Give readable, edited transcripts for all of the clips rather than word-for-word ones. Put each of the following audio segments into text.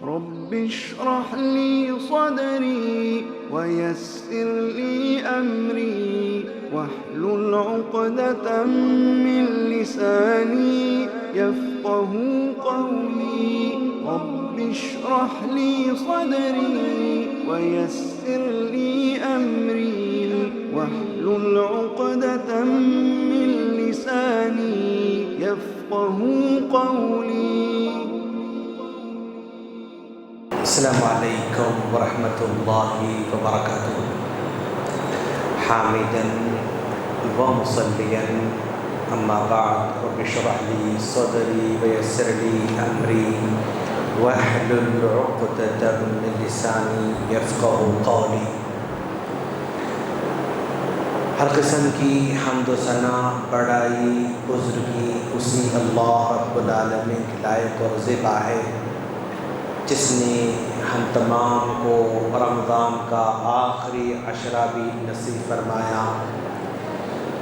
رب اشرح لي صدري ويسر لي أمري واحلل عقدة من لساني يفقه قولي رب اشرح لي صدري ويسر لي أمري واحلل عقدة من لساني يفقه قولي. السلام علیکم ورحمۃ اللہ وبرکاتہ. حامدا ومصلیا اما بعد رب اشرح لی صدری ویسر لی امری واحلل عقدۃ من لسانی یفقهوا قولی. ہر قسم کی حمد و ثنا بڑائی بزرگی اسی اللہ رب العالمین کی لائق اور زیبا ہے جس نے ہم تمام کو رمضان کا آخری عشرہ بھی نصیب فرمایا.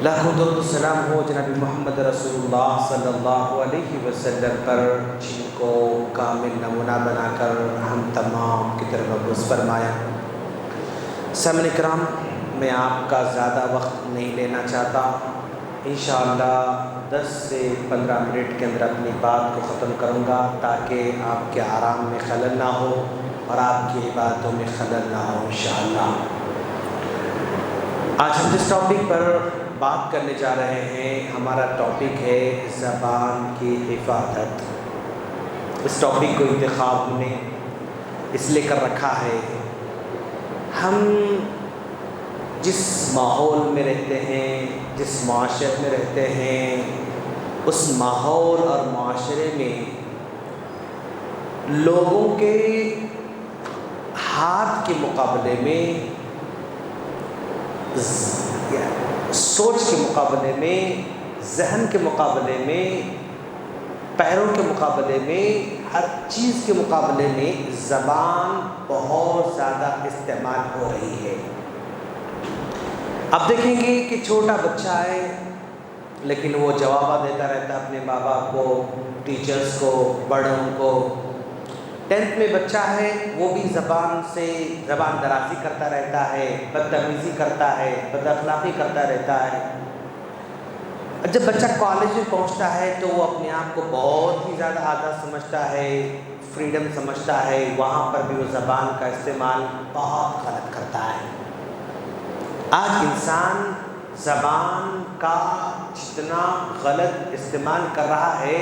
لاکھوں درود و سلام ہو جناب محمد رسول اللہ صلی اللہ علیہ وسلم پر جن کو کامل نمونہ بنا کر ہم تمام کی طرف مبعوث فرمایا. سامعین کرام، میں آپ کا زیادہ وقت نہیں لینا چاہتا. انشاءاللہ 10 سے 15 منٹ کے اندر اپنی بات کو ختم کروں گا تاکہ آپ کے آرام میں خلل نہ ہو اور آپ کی عبادتوں میں خلل نہ ہو انشاءاللہ. آج ہم جس ٹاپک پر بات کرنے جا رہے ہیں، ہمارا ٹاپک ہے زبان کی حفاظت. اس ٹاپک کو انتخاب ہم نے اس لیے کر رکھا ہے، ہم جس ماحول میں رہتے ہیں، جس معاشرے میں رہتے ہیں، اس ماحول اور معاشرے میں لوگوں کے ہاتھ کے مقابلے میں، سوچ کے مقابلے میں، ذہن کے مقابلے میں، پیروں کے مقابلے میں، ہر چیز کے مقابلے میں زبان بہت زیادہ استعمال ہو رہی ہے. اب دیکھیں گے کہ چھوٹا بچہ ہے لیکن وہ جوابات دیتا رہتا ہے اپنے ماں باپ کو، ٹیچرز کو، بڑوں کو. 10th میں بچہ ہے، وہ بھی زبان درازی کرتا رہتا ہے، بدتمیزی کرتا ہے، بد اخلاقی کرتا رہتا ہے. جب بچہ کالج میں پہنچتا ہے تو وہ اپنے آپ کو بہت ہی زیادہ آزاد سمجھتا ہے، فریڈم سمجھتا ہے. وہاں پر بھی وہ زبان کا استعمال بہت غلط کرتا ہے. آج انسان زبان کا جتنا غلط استعمال کر رہا ہے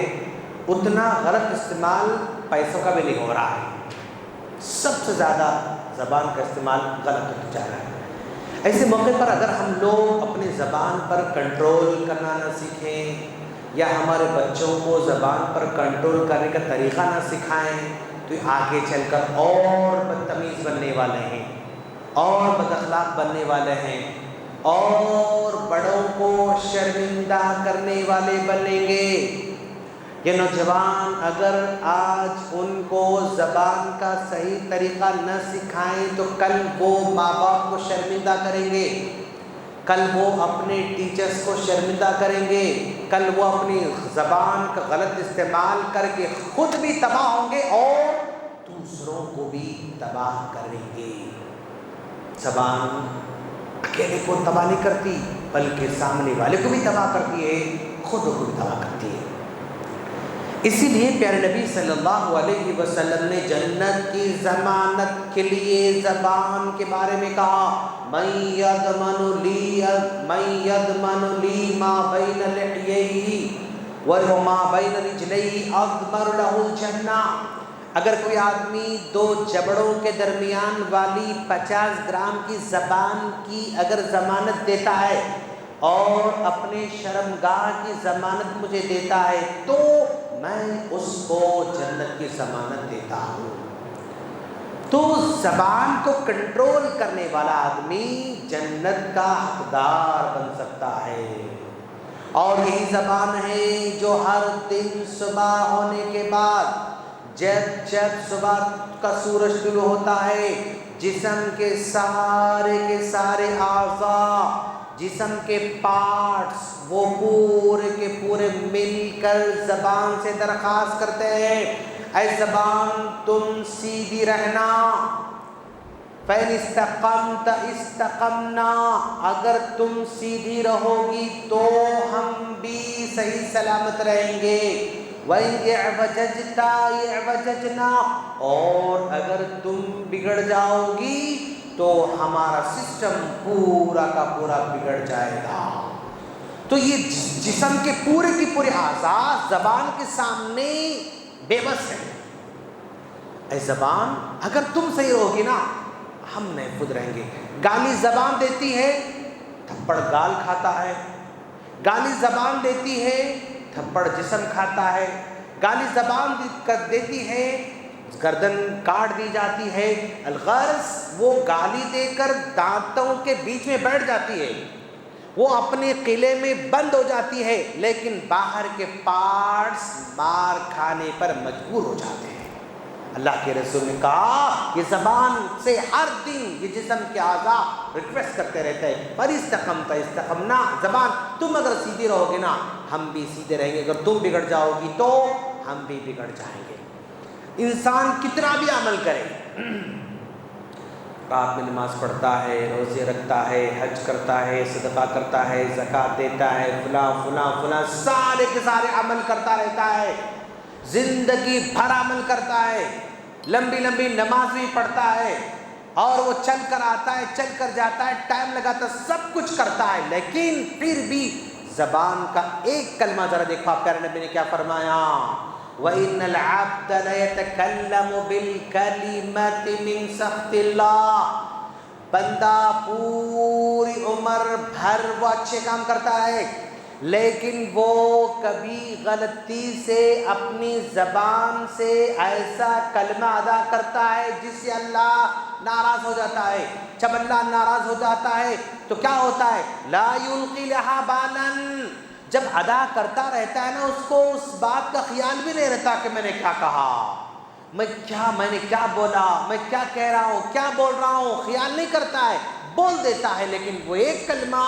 اتنا غلط استعمال پیسوں کا بھی نہیں ہو رہا ہے. سب سے زیادہ زبان کا استعمال غلط ہوتا جا رہا ہے. ایسے موقع پر اگر ہم لوگ اپنی زبان پر کنٹرول کرنا نہ سیکھیں یا ہمارے بچوں کو زبان پر کنٹرول کرنے کا طریقہ نہ سکھائیں تو آگے چل کر اور بدتمیز بننے والے ہیں، اور بد اخلاق بننے والے ہیں، اور بڑوں کو شرمندہ کرنے والے بنیں گے. یہ نوجوان اگر آج ان کو زبان کا صحیح طریقہ نہ سکھائیں تو کل وہ ماں باپ کو شرمندہ کریں گے، کل وہ اپنے ٹیچرز کو شرمندہ کریں گے، کل وہ اپنی زبان کا غلط استعمال کر کے خود بھی تباہ ہوں گے اور دوسروں کو بھی تباہ کریں گے. زبان اکیلے کو تباہ نہیں کرتی بلکہ سامنے والے کو بھی تباہ کرتی ہے، خود کو بھی تباہ کرتی ہے. اسی لیے پیارے نبی صلی اللہ علیہ وسلم نے جنت کی ضمانت کے لیے زبان کے بارے میں کہا، من یضمن لی ما بین لحییہ وما بین رجلیہ اضمن لہ الجنہ. اگر کوئی آدمی 2 جبڑوں کے درمیان والی 50 گرام کی زبان کی اگر ضمانت دیتا ہے اور اپنے شرمگاہ کی ضمانت مجھے دیتا ہے تو میں اس کو جنت کی ضمانت دیتا ہوں. تو زبان کو کنٹرول کرنے والا آدمی جنت کا حقدار بن سکتا ہے. اور یہی زبان ہے جو ہر دن صبح ہونے کے بعد جب صبح کا سورج طلوع ہوتا ہے جسم کے سارے اعضاء، جسم کے پارٹس وہ پورے کے پورے مل کر زبان سے درخواست کرتے ہیں اے زبان تم سیدھی رہنا، فَإِنِ اسْتَقَمْتَ اسْتَقَمْنَا، اگر تم سیدھی رہو گی تو ہم بھی صحیح سلامت رہیں گے، وَإِنْ اعْوَجَجْتَ اعْوَجَجْنَا، اور اگر تم بگڑ جاؤ گی تو ہمارا سسٹم پورا کا پورا بگڑ جائے گا۔ تو یہ جسم کے پورے کی پورے اعضاء زبان کے سامنے بے بس ہے۔ اے زبان اگر تم صحیح رہو گی نا ہم محفوظ رہیں گے۔ گالی زبان دیتی ہے، تھپڑ گال کھاتا ہے، گالی زبان دیتی ہے، تھپڑ جسم کھاتا ہے، گالی زبان دیتی ہے، گردن کاٹ دی جاتی ہے، الغرض وہ گالی دے کر دانتوں کے بیچ میں بیٹھ جاتی ہے، وہ اپنے قلعے میں بند ہو جاتی ہے، لیکن باہر کے پارٹس مار کھانے پر مجبور ہو جاتے ہیں۔ اللہ کے رسول نے کہا یہ زبان سے ہر دن یہ جسم کے اعضاء ریکویسٹ کرتے رہتے ہیں، پر استقمت استقمنا، زبان تم اگر سیدھی رہو گے نا ہم بھی سیدھے رہیں گے، اگر تم بگڑ جاؤ گی تو ہم بھی بگڑ جائیں گے۔ انسان کتنا بھی عمل کرے، رات میں نماز پڑھتا ہے، روزے رکھتا ہے، حج کرتا ہے، صدقہ کرتا ہے، زکوٰۃ دیتا ہے، فلاں فلاں فلاں سارے کے سارے عمل کرتا رہتا ہے، زندگی بھر عمل کرتا ہے، لمبی لمبی نماز بھی پڑھتا ہے، اور وہ چل کر آتا ہے، چل کر جاتا ہے، ٹائم لگاتا ہے، سب کچھ کرتا ہے، لیکن پھر بھی زبان کا ایک کلمہ ذرا دیکھو آپ پیارے نبی نے کیا فرمایا، وَإِنَّ الْعَبْدَ لَيَتَكَلَّمُ بِالْكَلِمَةِ مِنْ سَخْطِ اللَّهِ، بندہ پوری عمر بھر وہ اچھے کام کرتا ہے لیکن وہ کبھی غلطی سے اپنی زبان سے ایسا کلمہ ادا کرتا ہے جس سے اللہ ناراض ہو جاتا ہے۔ جب اللہ ناراض ہو جاتا ہے تو کیا ہوتا ہے، لا یلقی لہا بالا، جب ادا کرتا رہتا ہے نا اس کو اس بات کا خیال بھی نہیں رہتا کہ میں نے کیا کہا، میں نے کیا بولا، میں کیا کہہ رہا ہوں، کیا بول رہا ہوں، خیال نہیں کرتا ہے، بول دیتا ہے، لیکن وہ ایک کلمہ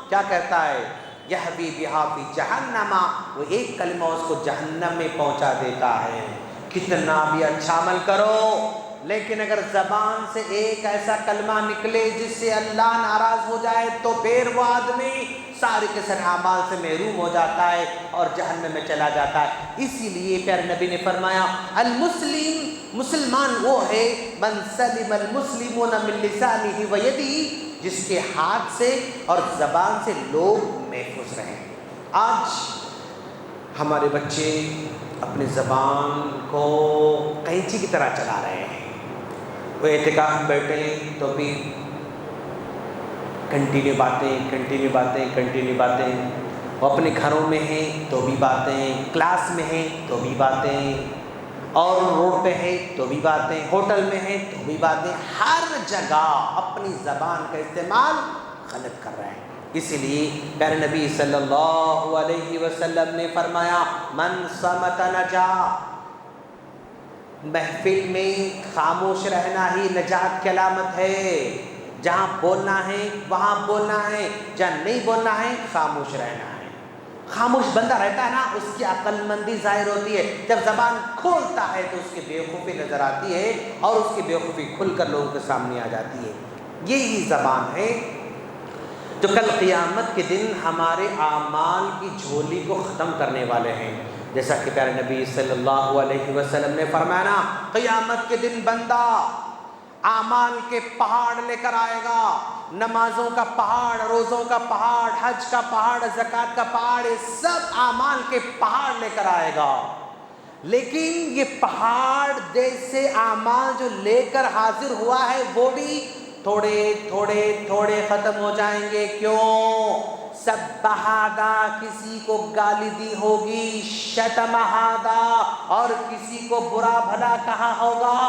کیا کہتا ہے، یہوی بہا فی جہنم، وہ ایک کلمہ اس کو جہنم میں پہنچا دیتا ہے۔ کتنا بھی اچھا عمل کرو لیکن اگر زبان سے ایک ایسا کلمہ نکلے جس سے اللہ ناراض ہو جائے تو پھر وہ آدمی سارے کے سارے اعمال سے محروم ہو جاتا ہے اور جہنم میں چلا جاتا ہے۔ اسی لیے پیارے نبی نے فرمایا المسلم، مسلمان وہ ہے من سلم المسلمون من لسانہ و یدہ، جس کے ہاتھ سے اور زبان سے لوگ محفوظ رہیں۔ آج ہمارے بچے اپنی زبان کو قینچی کی طرح چلا رہے ہیں، وہ اعتکاف میں بیٹھے تو بھی کنٹینیو باتیں، وہ اپنے گھروں میں ہیں تو بھی باتیں، کلاس میں ہیں تو بھی باتیں، اور روڈ پہ ہیں تو بھی باتیں، ہوٹل میں ہیں تو بھی باتیں، ہر جگہ اپنی زبان کا استعمال غلط کر رہے ہیں۔ اسی لیے پیارے نبی صلی اللہ علیہ وسلم نے فرمایا من صمت نجا، محفل میں خاموش رہنا ہی نجات کی علامت ہے۔ جہاں بولنا ہے وہاں بولنا ہے، جہاں نہیں بولنا ہے خاموش رہنا ہے۔ خاموش بندہ رہتا ہے نا اس کی عقل مندی ظاہر ہوتی ہے، جب زبان کھولتا ہے تو اس کی بےوقوفی نظر آتی ہے اور اس کی بےوقوفی کھل کر لوگوں کے سامنے آ جاتی ہے۔ یہی زبان ہے جو کل قیامت کے دن ہمارے اعمال کی جھولی کو ختم کرنے والے ہیں، جیسا کہ پیارے نبی صلی اللہ علیہ وسلم نے فرمایا قیامت کے دن بندہ اعمال کے پہاڑ لے کر آئے گا، نمازوں کا پہاڑ، روزوں کا پہاڑ، حج کا پہاڑ، زکوٰۃ کا پہاڑ، یہ سب اعمال کے پہاڑ لے کر آئے گا، لیکن یہ پہاڑ جیسے اعمال جو لے کر حاضر ہوا ہے وہ بھی تھوڑے ختم ہو جائیں گے۔ کیوں؟ سب ہذا، کسی کو گالی دی ہوگی، شتم ہذا، اور کسی کو برا بھلا کہا ہوگا۔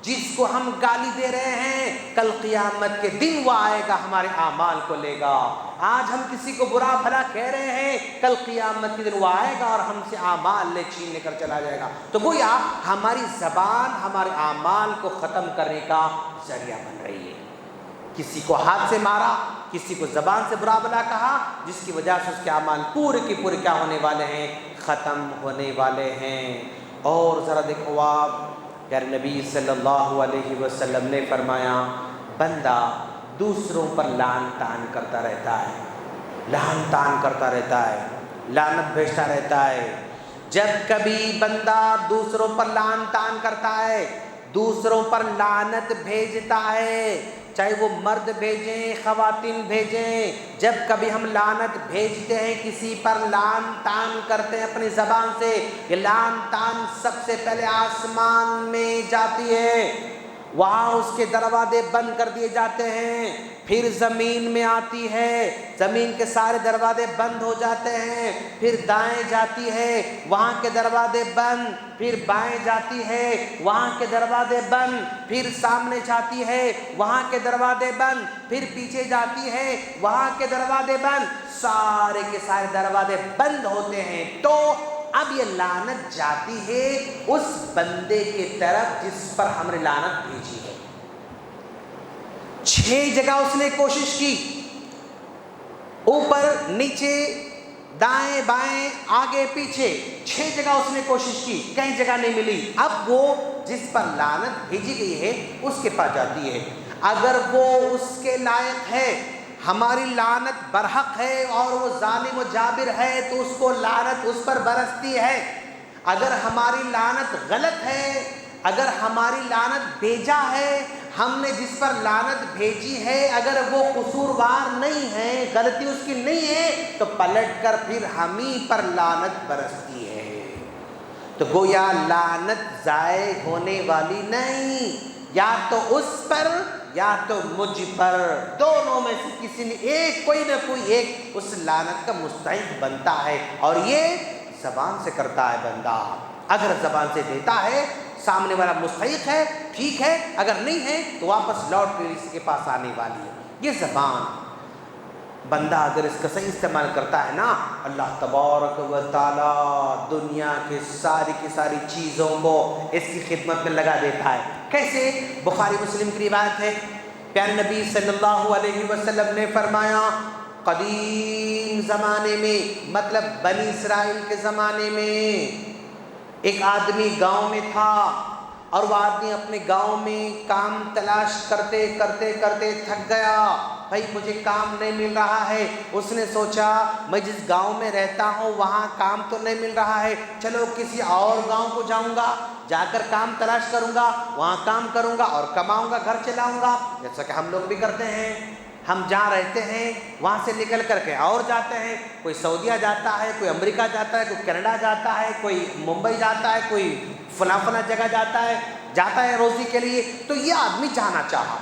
جس کو ہم گالی دے رہے ہیں کل قیامت کے دن وہ آئے گا ہمارے اعمال کو لے گا۔ آج ہم کسی کو برا بھلا کہہ رہے ہیں کل قیامت کے دن وہ آئے گا اور ہم سے اعمال چھین کر چلا جائے گا۔ تو گویا ہماری زبان ہمارے اعمال کو ختم کرنے کا ذریعہ بن رہی ہے۔ کسی کو ہاتھ سے مارا، کسی کو زبان سے برا بھلا کہا، جس کی وجہ سے اس کے اعمال پورے کے پورے کیا ہونے والے ہیں، ختم ہونے والے ہیں۔ اور ذرا دیکھو آپ، پیارے نبی صلی اللہ علیہ وسلم نے فرمایا بندہ دوسروں پر لعن طعن کرتا رہتا ہے، لعن طعن کرتا رہتا ہے، لعنت بھیجتا رہتا ہے۔ جب کبھی بندہ دوسروں پر لعن طعن کرتا ہے، دوسروں پر لعنت بھیجتا ہے، چاہے وہ مرد بھیجیں خواتین بھیجیں، جب کبھی ہم لعنت بھیجتے ہیں کسی پر، لعن طعن کرتے ہیں اپنی زبان سے، یہ لعن طعن سب سے پہلے آسمان میں جاتی ہے، وہاں اس کے دروازے بند کر دیے جاتے ہیں، پھر زمین میں آتی ہے، زمین کے سارے دروازے بند ہو جاتے ہیں، پھر دائیں جاتی ہے، وہاں کے دروازے بند، پھر بائیں جاتی ہے، وہاں کے دروازے بند، پھر سامنے جاتی ہے، وہاں کے دروازے بند، پھر پیچھے جاتی ہے، وہاں کے دروازے بند، سارے کے سارے دروازے بند ہوتے ہیں۔ تو اب یہ لعنت جاتی ہے اس بندے کی طرف جس پر ہم نے لعنت بھیجی ہے۔ 6 جگہ اس نے کوشش کی، اوپر نیچے دائیں بائیں آگے پیچھے، 6 جگہ اس نے کوشش کی، کہیں جگہ نہیں ملی۔ اب وہ جس پر لعنت بھیجی گئی ہے اس کے پاس جاتی ہے، اگر وہ اس کے لائق ہے، ہماری لعنت برحق ہے اور وہ ظالم و جابر ہے تو اس کو لعنت اس پر برستی ہے، اگر ہماری لعنت غلط ہے، اگر ہماری لعنت بیجا ہے، ہم نے جس پر لعنت بھیجی ہے اگر وہ قصوروار نہیں ہے، غلطی اس کی نہیں ہے، تو پلٹ کر پھر ہم ہی پر لعنت برستی ہے۔ تو گویا لعنت ضائع ہونے والی نہیں، یا تو اس پر یا تو مجھ پر، دونوں میں سے کسی نے ایک، کوئی نہ کوئی ایک اس لعنت کا مستحق بنتا ہے، اور یہ زبان سے کرتا ہے بندہ۔ اگر زبان سے دیتا ہے سامنے والا مستحق ہے، ٹھیک ہے، اگر نہیں ہے تو واپس لوٹ کر اسی کے پاس آنے والی ہے۔ یہ زبان بندہ اگر اس کا صحیح استعمال کرتا ہے نا، اللہ تبارک و تعالی دنیا کے ساری چیزوں کو اس کی خدمت میں لگا دیتا ہے۔ کیسے؟ بخاری مسلم کی روایت ہے، پیارے نبی صلی اللہ علیہ وسلم نے فرمایا قدیم زمانے میں، مطلب بنی اسرائیل کے زمانے میں، ایک آدمی گاؤں میں تھا، اور وہ آدمی اپنے گاؤں میں کام تلاش کرتے کرتے کرتے تھک گیا، بھائی مجھے کام نہیں مل رہا ہے۔ اس نے سوچا میں جس گاؤں میں رہتا ہوں وہاں کام تو نہیں مل رہا ہے، چلو کسی اور گاؤں کو جاؤں گا، جا کر کام تلاش کروں گا، وہاں کام کروں گا اور کماؤں گا، گھر چلاؤں گا، جیسا کہ ہم لوگ بھی کرتے ہیں۔ ہم جہاں رہتے ہیں وہاں سے نکل کر کے اور جاتے ہیں، کوئی سعودیہ جاتا ہے، کوئی امریکہ جاتا ہے، کوئی کینیڈا جاتا ہے، کوئی ممبئی جاتا ہے، کوئی فلاں جگہ جاتا ہے روزی کے لیے۔ تو یہ آدمی جانا چاہا،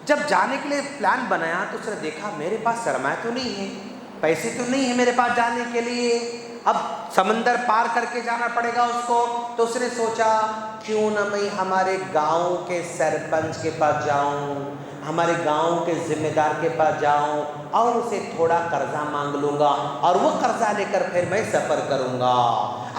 جب جانے کے لیے پلان بنایا تو اس نے دیکھا میرے پاس سرمایہ تو نہیں ہے، پیسے تو نہیں ہے میرے پاس جانے کے لیے، اب سمندر پار کر کے جانا پڑے گا اس کو۔ تو اس نے سوچا کیوں نہ میں ہمارے گاؤں کے سرپنچ کے پاس جاؤں، ہمارے گاؤں کے ذمہ دار کے پاس جاؤں اور اسے تھوڑا قرضہ مانگ لوں گا، اور وہ قرضہ لے کر پھر میں سفر کروں گا۔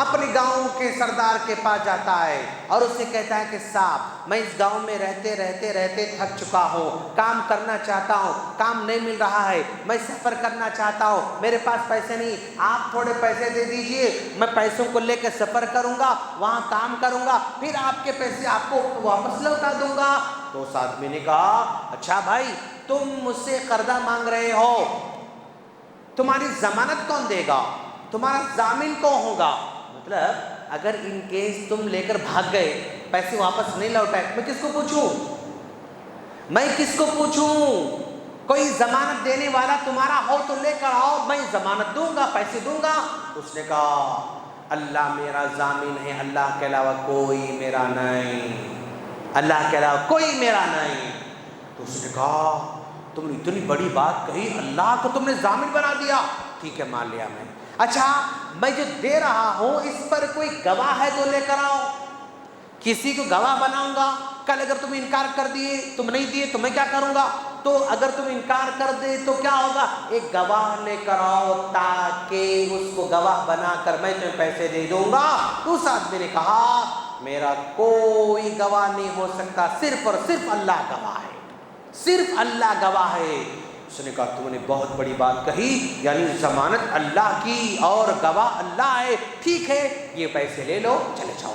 اپنے گاؤں کے سردار کے پاس جاتا ہے اور اسے کہتا ہے کہ صاحب میں اس گاؤں میں رہتے رہتے تھک چکا ہوں، کام کرنا چاہتا ہوں، کام نہیں مل رہا ہے، میں سفر کرنا چاہتا ہوں، میرے پاس پیسے نہیں، آپ تھوڑے پیسے دے دیجئے، میں پیسوں کو لے کے سفر کروں گا، وہاں کام کروں گا، پھر آپ کے پیسے آپ کو واپس لوٹا دوں گا۔ تو اس آدمی نے کہا اچھا بھائی تم مجھ سے قرضہ مانگ رہے ہو، تمہاری ضمانت کون دے گا، تمہارا ضامن کون ہوگا؟ مطلب اگر ان کیس تم لے کر بھاگ گئے، پیسے واپس نہیں لوٹائے، میں کس کو پوچھوں، میں کس کو پوچھوں؟ کوئی ضمانت دینے والا تمہارا ہو تو لے کر آؤ، میں ضمانت دوں گا، پیسے دوں گا۔ اس نے کہا اللہ میرا ضامن ہے، اللہ کے علاوہ کوئی میرا نہیں، اللہ کے علاوہ کوئی میرا نہیں۔ تو اس نے کہا تم نے اتنی بڑی بات کہی، اللہ کو تم نے ضامن بنا دیا، ٹھیک ہے مان لیا میں۔ اچھا میں جو دے رہا ہوں اس پر کوئی گواہ ہے تو لے کر آؤ، کسی کو گواہ بناؤں گا، کل اگر تم انکار کر دیے، تم نہیں دیے تو میں کیا کروں گا؟ تو اگر تم انکار کر دے تو کیا ہوگا؟ ایک گواہ لے کر آؤ تاکہ اس کو گواہ بنا کر میں تمہیں پیسے دے دوں گا۔ تو اس آدمی نے کہا میرا کوئی گواہ نہیں ہو سکتا، صرف اور صرف اللہ گواہ ہے، صرف اللہ گواہ ہے۔ اس نے کہا تم نے بہت بڑی بات کہی، یعنی ضمانت اللہ کی اور گواہ اللہ ہے، ٹھیک ہے یہ پیسے لے لو چلے جاؤ۔